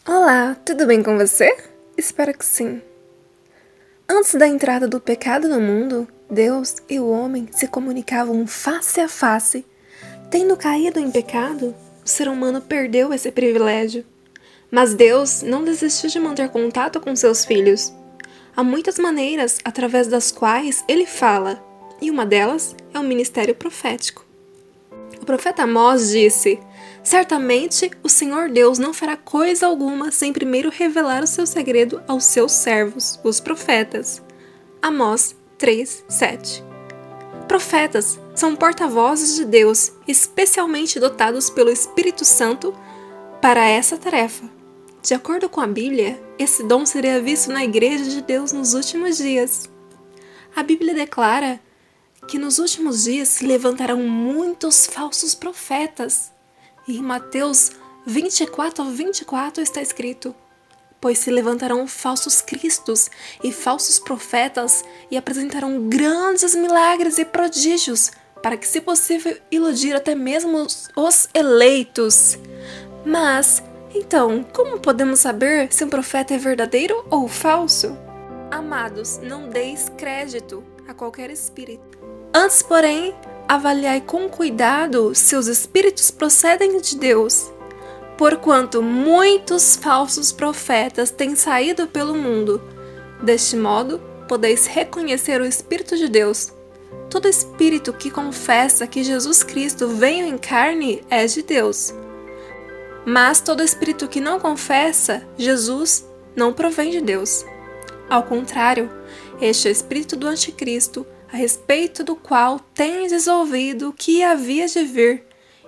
Olá, tudo bem com você? Espero que sim. Antes da entrada do pecado no mundo, Deus e o homem se comunicavam face a face. Tendo caído em pecado, o ser humano perdeu esse privilégio. Mas Deus não desistiu de manter contato com seus filhos. Há muitas maneiras através das quais ele fala, e uma delas é o ministério profético. O profeta Amós disse: certamente o Senhor Deus não fará coisa alguma sem primeiro revelar o seu segredo aos seus servos, os profetas. Amós 3:7. Profetas são porta-vozes de Deus, especialmente dotados pelo Espírito Santo para essa tarefa. De acordo com a Bíblia, esse dom seria visto na Igreja de Deus nos últimos dias. A Bíblia declara que nos últimos dias se levantarão muitos falsos profetas. E em Mateus 24:24 está escrito: pois se levantarão falsos cristos e falsos profetas e apresentarão grandes milagres e prodígios, para que, se possível, iludir até mesmo os eleitos. Mas, então, como podemos saber se um profeta é verdadeiro ou falso? Amados, não deis crédito a qualquer espírito. Antes, porém, avaliai com cuidado se os espíritos procedem de Deus. Porquanto muitos falsos profetas têm saído pelo mundo. Deste modo, podeis reconhecer o Espírito de Deus. Todo espírito que confessa que Jesus Cristo veio em carne é de Deus. Mas todo espírito que não confessa Jesus não provém de Deus. Ao contrário, este é o espírito do anticristo, a respeito do qual tendes ouvido que havia de vir,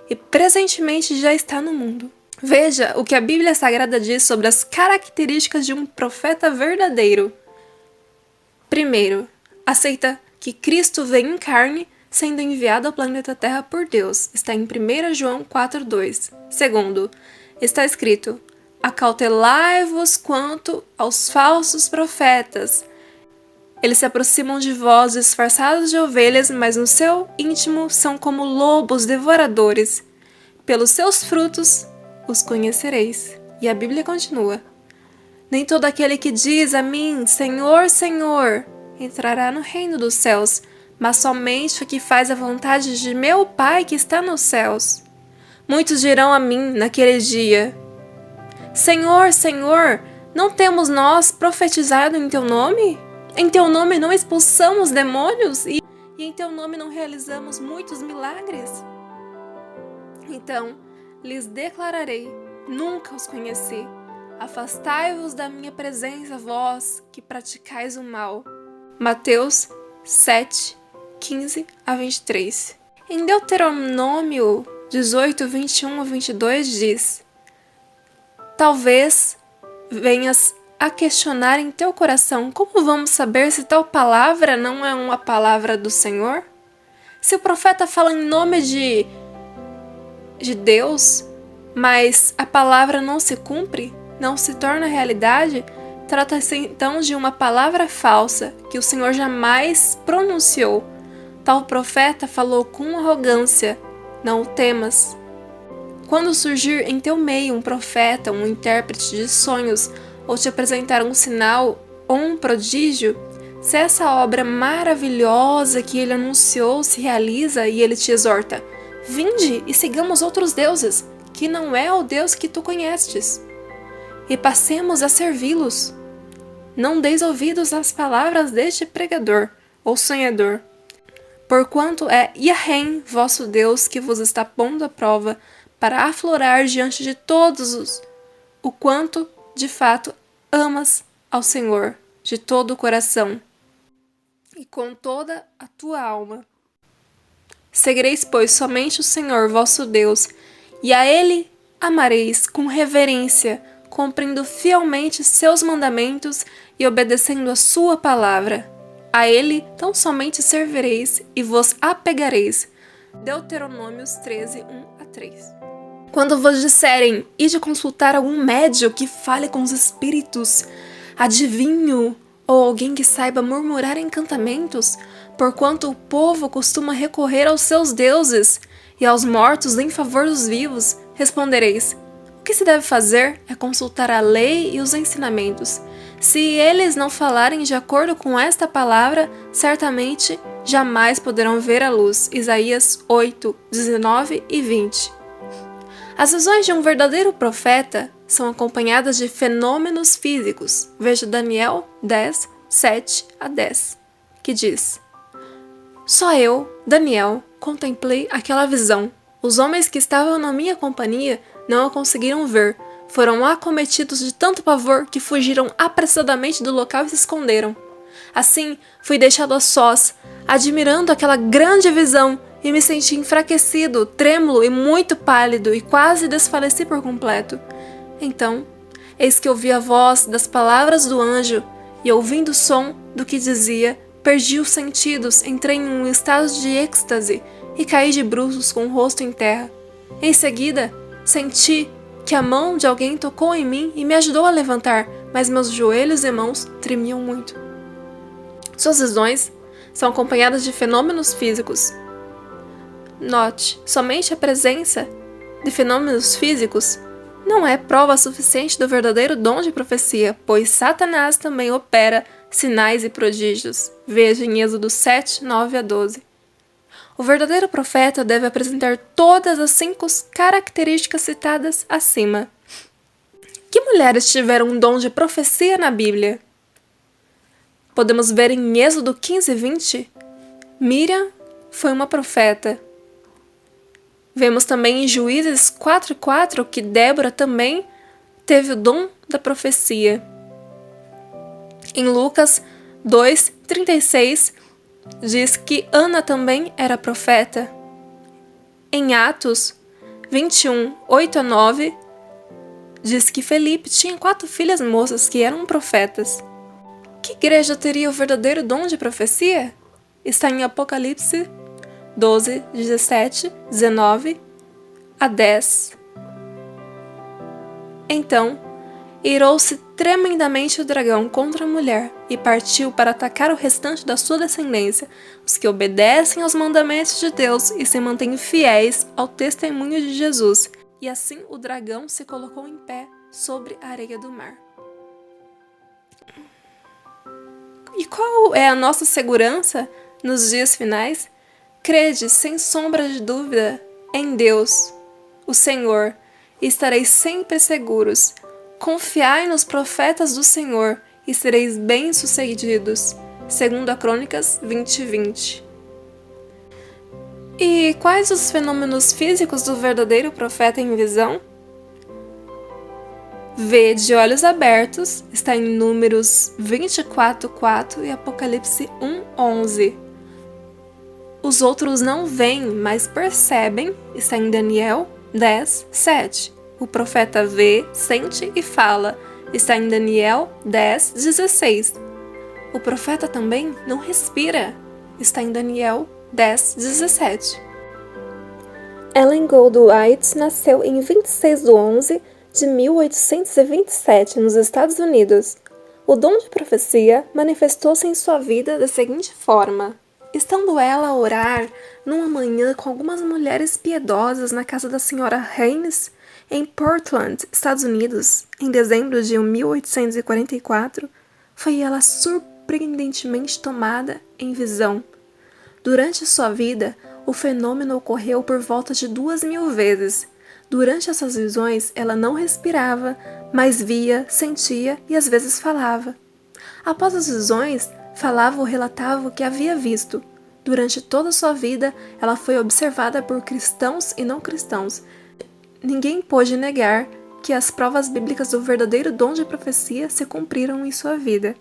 e presentemente já está no mundo. Veja o que a Bíblia Sagrada diz sobre as características de um profeta verdadeiro. Primeiro, aceita que Cristo veio em carne, sendo enviado ao planeta Terra por Deus. Está em 1 João 4:2. Segundo, está escrito: acautelai-vos quanto aos falsos profetas. Eles se aproximam de vós disfarçados de ovelhas, mas no seu íntimo são como lobos devoradores. Pelos seus frutos os conhecereis. E a Bíblia continua: nem todo aquele que diz a mim, Senhor, Senhor, entrará no reino dos céus, mas somente o que faz a vontade de meu Pai que está nos céus. Muitos dirão a mim naquele dia: Senhor, Senhor, não temos nós profetizado em teu nome? Em teu nome não expulsamos demônios e em teu nome não realizamos muitos milagres? Então lhes declararei: nunca os conheci. Afastai-vos da minha presença, vós que praticais o mal. Mateus 7:15-23. Em Deuteronômio 18:21-22 diz: talvez venhas a questionar em teu coração: como vamos saber se tal palavra não é uma palavra do Senhor? Se o profeta fala em nome de Deus, mas a palavra não se cumpre, não se torna realidade, trata-se então de uma palavra falsa que o Senhor jamais pronunciou. Tal profeta falou com arrogância: não o temas. Quando surgir em teu meio um profeta, um intérprete de sonhos, ou te apresentar um sinal ou um prodígio, se essa obra maravilhosa que ele anunciou se realiza e ele te exorta: vinde e sigamos outros deuses, que não é o Deus que tu conhestes, e passemos a servi-los. Não deis ouvidos às palavras deste pregador ou sonhador, porquanto é Yahweh, vosso Deus, que vos está pondo à prova, para aflorar diante de todos o quanto de fato amas ao Senhor de todo o coração e com toda a tua alma. Seguireis, pois, somente o Senhor vosso Deus, e a Ele amareis com reverência, cumprindo fielmente seus mandamentos e obedecendo a sua palavra. A Ele tão somente servireis e vos apegareis. Deuteronômios 13:1-3. Quando vos disserem: ide consultar algum médio que fale com os espíritos, adivinho, ou alguém que saiba murmurar encantamentos, porquanto o povo costuma recorrer aos seus deuses e aos mortos em favor dos vivos, respondereis: o que se deve fazer é consultar a lei e os ensinamentos. Se eles não falarem de acordo com esta palavra, certamente jamais poderão ver a luz. Isaías 8, 19 e 20. As visões de um verdadeiro profeta são acompanhadas de fenômenos físicos. Veja Daniel 10, 7 a 10, que diz: Só eu, Daniel, contemplei aquela visão. Os homens que estavam na minha companhia não a conseguiram ver. Foram acometidos de tanto pavor que fugiram apressadamente do local e se esconderam. Assim, fui deixado a sós, admirando aquela grande visão, e me senti enfraquecido, trêmulo e muito pálido, e quase desfaleci por completo. Então, eis que ouvi a voz das palavras do anjo, e ouvindo o som do que dizia, perdi os sentidos, entrei em um estado de êxtase e caí de bruços com o rosto em terra. Em seguida, senti que a mão de alguém tocou em mim e me ajudou a levantar, mas meus joelhos e mãos tremiam muito. Suas visões são acompanhadas de fenômenos físicos. Note, somente a presença de fenômenos físicos não é prova suficiente do verdadeiro dom de profecia, pois Satanás também opera sinais e prodígios. Veja em Êxodo 7, 9 a 12. O verdadeiro profeta deve apresentar todas as 5 características citadas acima. Que mulheres tiveram um dom de profecia na Bíblia? Podemos ver em Êxodo 15, 20. Miriam foi uma profeta. Vemos também em Juízes 4:4 que Débora também teve o dom da profecia. Em Lucas 2:36 diz que Ana também era profeta. Em Atos 21, 8 a 9 diz que Felipe tinha 4 filhas moças que eram profetas. Que igreja teria o verdadeiro dom de profecia? Está em Apocalipse 12, 17, 19 a 10. Então, irou-se tremendamente o dragão contra a mulher e partiu para atacar o restante da sua descendência, os que obedecem aos mandamentos de Deus e se mantêm fiéis ao testemunho de Jesus. E assim o dragão se colocou em pé sobre a areia do mar. E qual é a nossa segurança nos dias finais? Crede, sem sombra de dúvida, em Deus, o Senhor, e estareis sempre seguros. Confiai nos profetas do Senhor e sereis bem-sucedidos. 2 Crônicas 20, 20. E quais os fenômenos físicos do verdadeiro profeta em visão? Vê de olhos abertos, está em Números 24:4 e Apocalipse 1:11. Os outros não veem, mas percebem, está em Daniel 10:7. O profeta vê, sente e fala, está em Daniel 10:16. O profeta também não respira, está em Daniel 10:17. Ellen Goldwhite nasceu em 26/11 de 1827 nos Estados Unidos. O dom de profecia manifestou-se em sua vida da seguinte forma. Estando ela a orar numa manhã com algumas mulheres piedosas na casa da senhora Haynes, em Portland, Estados Unidos, em dezembro de 1844, foi ela surpreendentemente tomada em visão. Durante sua vida, o fenômeno ocorreu por volta de 2.000 vezes. Durante essas visões, ela não respirava, mas via, sentia e às vezes falava. Após as visões, falava ou relatava o que havia visto. Durante toda a sua vida, ela foi observada por cristãos e não cristãos. Ninguém pôde negar que as provas bíblicas do verdadeiro dom de profecia se cumpriram em sua vida.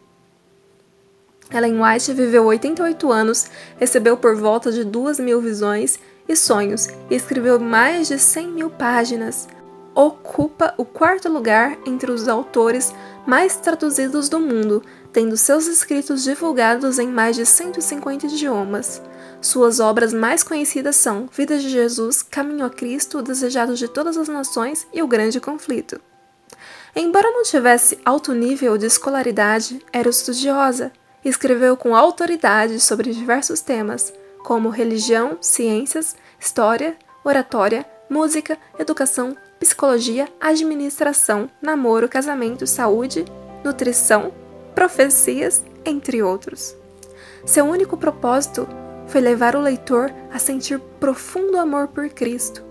Ellen White viveu 88 anos, recebeu por volta de 2.000 visões e sonhos e escreveu mais de 100.000 páginas. Ocupa o 4º lugar entre os autores mais traduzidos do mundo, tendo seus escritos divulgados em mais de 150 idiomas. Suas obras mais conhecidas são Vida de Jesus, Caminho a Cristo, O Desejado de Todas as Nações e O Grande Conflito. Embora não tivesse alto nível de escolaridade, era estudiosa. Escreveu com autoridade sobre diversos temas, como religião, ciências, história, oratória, música, educação, psicologia, administração, namoro, casamento, saúde, nutrição, profecias, entre outros. Seu único propósito foi levar o leitor a sentir profundo amor por Cristo,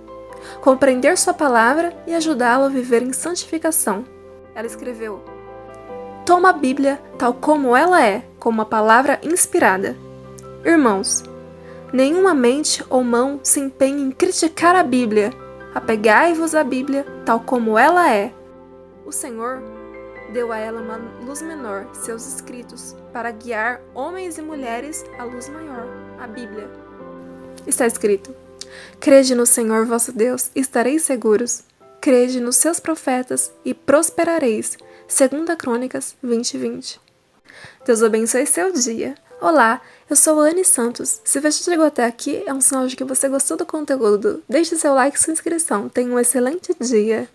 compreender sua palavra e ajudá-lo a viver em santificação. Ela escreveu: toma a Bíblia tal como ela é, como uma palavra inspirada. Irmãos, nenhuma mente ou mão se empenhe em criticar a Bíblia. Apegai-vos à Bíblia tal como ela é. O Senhor deu a ela uma luz menor, seus escritos, para guiar homens e mulheres à luz maior, a Bíblia. Está escrito: crede no Senhor vosso Deus e estareis seguros. Crede nos seus profetas e prosperareis. 2 Crônicas 20:20. Deus abençoe seu dia. Olá, eu sou a Anne Santos. Se você chegou até aqui, é um sinal de que você gostou do conteúdo. Deixe seu like e sua inscrição. Tenha um excelente dia.